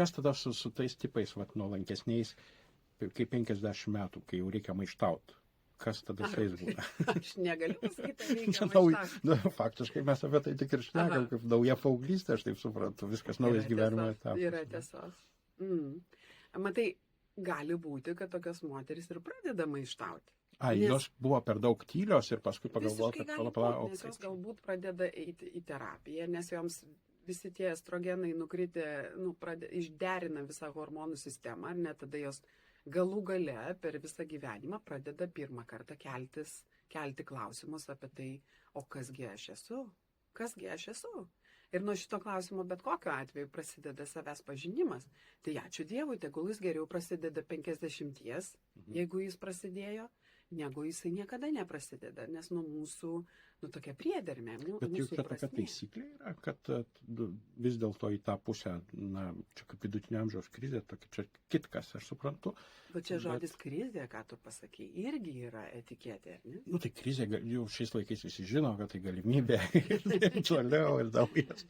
kas tada su tais tipais, vat, nuolankesniais, kaip 50 metų, kai jau reikia maištauti? Kas tada su jais būna? Aš negaliu pasakyti, ar reikia Faktiškai mes apie tai tik ir šnekam, kaip nauja paauglystė, aš taip suprantu, viskas naujas gyvenimo etapas. Yra tiesos. Matai, gali būti, kad tokios moteris ir pradeda maištauti. Jos buvo per daug tylios ir paskui pagalvojo, kad nes jos galbūt pradeda eiti į terapiją, nes joms visi tie estrogenai nukritę, išderina visą hormonų sistemą, ar net tada jos galų gale per visą gyvenimą pradeda pirmą kartą kelti klausimus apie tai, o kasgi aš esu? Kasgi aš esu? Ir nuo šito klausimo bet kokiu atveju prasideda savęs pažinimas. Tai ačiū Dievui, tegul jis geriau prasideda 50, jeigu jis prasidėjo, negu jisai niekada neprasideda, nes nuo mūsų, tokia priedermė. Bet juk čia tokia taisyklė yra, kad vis dėlto į tą pusę, čia kaip vidutinio amžiaus krizė, tokia čia kitkas, aš suprantu. Bet čia žodis krizė, ką tu pasakei, irgi yra etiketė, ne? Tai krizė, jau šiais laikais visi žino, kad tai galimybė ir toliau ir daugiau.